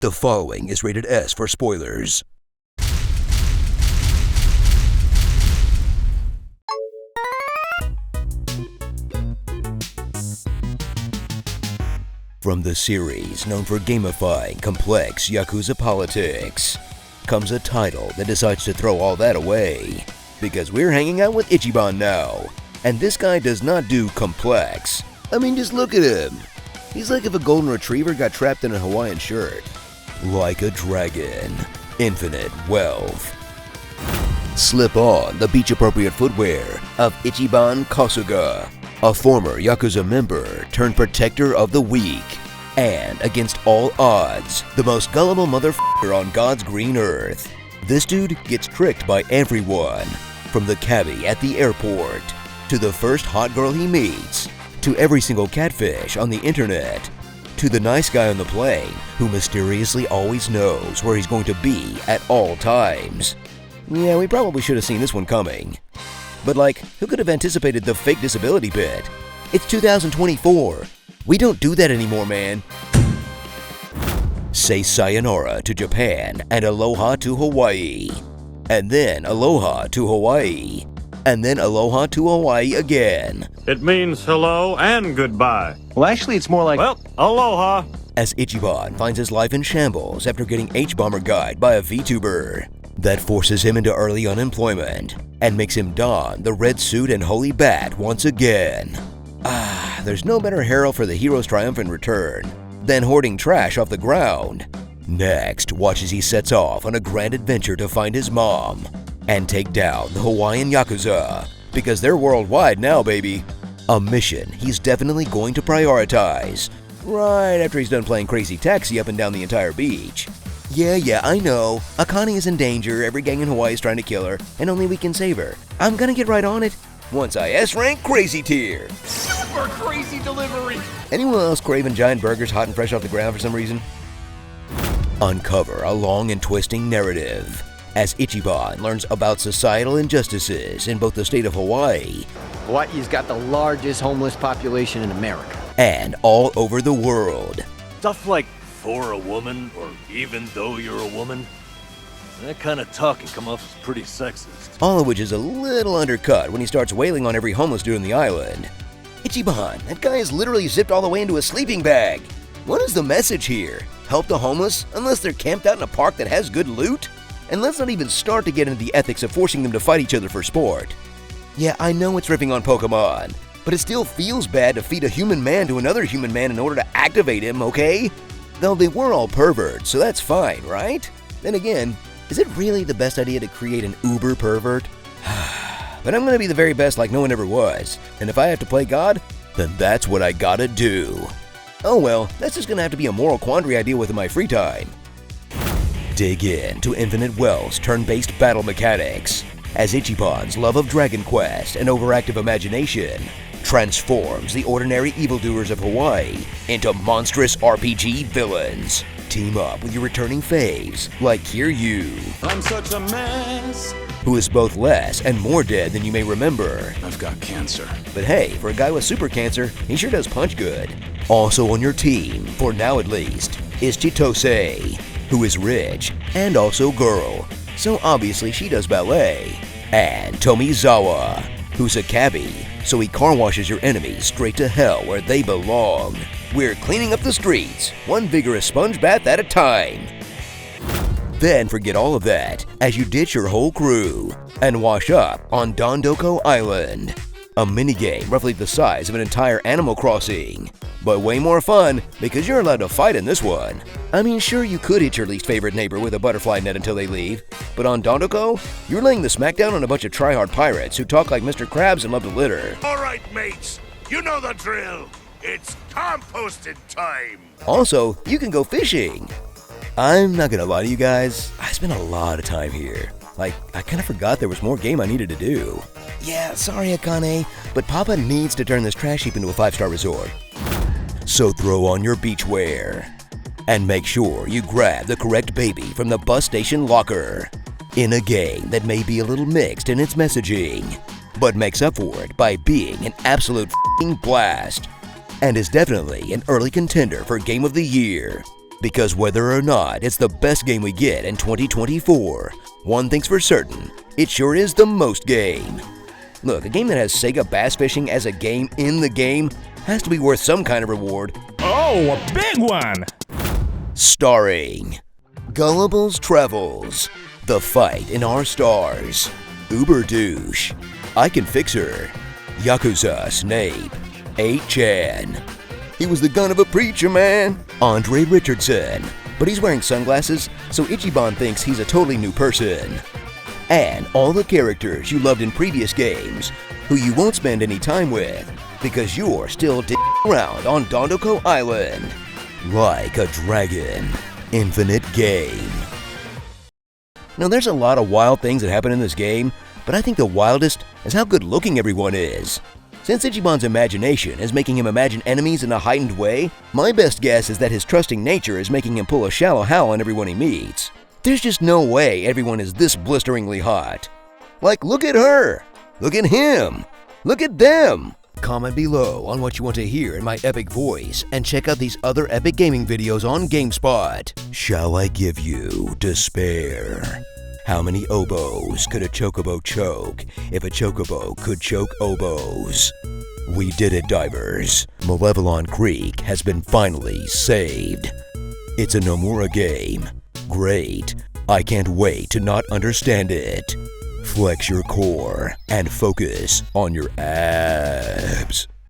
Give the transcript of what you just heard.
The following is rated S for spoilers. From the series known for gamifying complex Yakuza politics, comes a title that decides to throw all that away. Because we're hanging out with Ichiban now, and this guy does not do complex. I mean, just look at him. He's like if a golden retriever got trapped in a Hawaiian shirt. Like a dragon. Infinite wealth. Slip on the beach-appropriate footwear of Ichiban Kasuga, a former Yakuza member turned protector of the weak, and against all odds, the most gullible motherfucker on God's green earth. This dude gets tricked by everyone, from the cabbie at the airport, to the first hot girl he meets, to every single catfish on the internet, to the nice guy on the plane who mysteriously always knows where he's going to be at all times. Yeah, we probably should have seen this one coming. But like, who could have anticipated the fake disability bit? It's 2024. We don't do that anymore, man. Say sayonara to Japan and aloha to Hawaii. And then aloha to Hawaii. And then aloha to Hawaii again. It means hello and goodbye. Well, actually, it's more like, well, aloha. As Ichiban finds his life in shambles after getting H-bomber guyed by a VTuber. That forces him into early unemployment and makes him don the red suit and holy bat once again. There's no better herald for the hero's triumphant return than hoarding trash off the ground. Next, watch as he sets off on a grand adventure to find his mom and take down the Hawaiian Yakuza, because they're worldwide now, baby. A mission he's definitely going to prioritize, right after he's done playing crazy taxi up and down the entire beach. Yeah, I know. Akane is in danger, every gang in Hawaii is trying to kill her, and only we can save her. I'm gonna get right on it. Once I S-rank crazy tier. Super crazy delivery! Anyone else craving giant burgers hot and fresh off the ground for some reason? Uncover a long and twisting narrative as Ichiban learns about societal injustices in both the state of Hawaii. Hawaii's got the largest homeless population in America. And all over the world. Stuff like, for a woman, or even though you're a woman, that kind of talk can come off as pretty sexist. All of which is a little undercut when he starts wailing on every homeless dude on the island. Ichiban, that guy is literally zipped all the way into a sleeping bag. What is the message here? Help the homeless unless they're camped out in a park that has good loot? And let's not even start to get into the ethics of forcing them to fight each other for sport. Yeah, I know it's riffing on Pokemon, but it still feels bad to feed a human man to another human man in order to activate him, okay? Though they were all perverts, so that's fine, right? Then again, is it really the best idea to create an uber pervert? But I'm gonna be the very best like no one ever was, and if I have to play God, then that's what I gotta do. Oh well, that's just gonna have to be a moral quandary I deal with in my free time. Dig in to Infinite Wealth's turn-based battle mechanics, as Ichiban's love of Dragon Quest and overactive imagination transforms the ordinary evildoers of Hawaii into monstrous RPG villains. Team up with your returning faves like Kiryu. I'm such a mess. Who is both less and more dead than you may remember. I've got cancer. But hey, for a guy with super cancer, he sure does punch good. Also on your team, for now at least, is Chitose, who is rich and also girl, so obviously she does ballet. And Tomizawa, who's a cabbie, so he car washes your enemies straight to hell where they belong. We're cleaning up the streets, one vigorous sponge bath at a time. Then forget all of that as you ditch your whole crew and wash up on Dondoko Island. A minigame roughly the size of an entire Animal Crossing, but way more fun because you're allowed to fight in this one. I mean, sure, you could hit your least favorite neighbor with a butterfly net until they leave, but on Dondoko, you're laying the smackdown on a bunch of try-hard pirates who talk like Mr. Krabs and love to litter. All right, mates, you know the drill. It's composting time. Also, you can go fishing. I'm not gonna lie to you guys, I spent a lot of time here. Like, I kind of forgot there was more game I needed to do. Yeah, sorry Akane, but Papa needs to turn this trash heap into a 5-star resort. So throw on your beachwear. And make sure you grab the correct baby from the bus station locker. In a game that may be a little mixed in its messaging, but makes up for it by being an absolute f***ing blast. And is definitely an early contender for Game of the Year. Because whether or not it's the best game we get in 2024, one thing's for certain, it sure is the most game. Look, a game that has Sega bass fishing as a game in the game has to be worth some kind of reward. Oh, a big one! Starring Gullible's Travels, The Fight in Our Stars, Uber Douche, I Can Fix Her, Yakuza Snape, 8chan. He was the gun of a preacher, man. Andre Richardson, but he's wearing sunglasses, so Ichiban thinks he's a totally new person. And all the characters you loved in previous games, who you won't spend any time with, because you're still around on Dondoko Island. Like a dragon. Infinite game. Now there's a lot of wild things that happen in this game, but I think the wildest is how good looking everyone is. Since Ichiban's imagination is making him imagine enemies in a heightened way, my best guess is that his trusting nature is making him pull a shallow howl on everyone he meets. There's just no way everyone is this blisteringly hot. Like, look at her! Look at him! Look at them! Comment below on what you want to hear in my epic voice, and check out these other epic gaming videos on GameSpot. Shall I give you despair? How many oboes could a chocobo choke if a chocobo could choke oboes? We did it, divers. Malevelon Creek has been finally saved. It's a Nomura game. Great. I can't wait to not understand it. Flex your core and focus on your abs.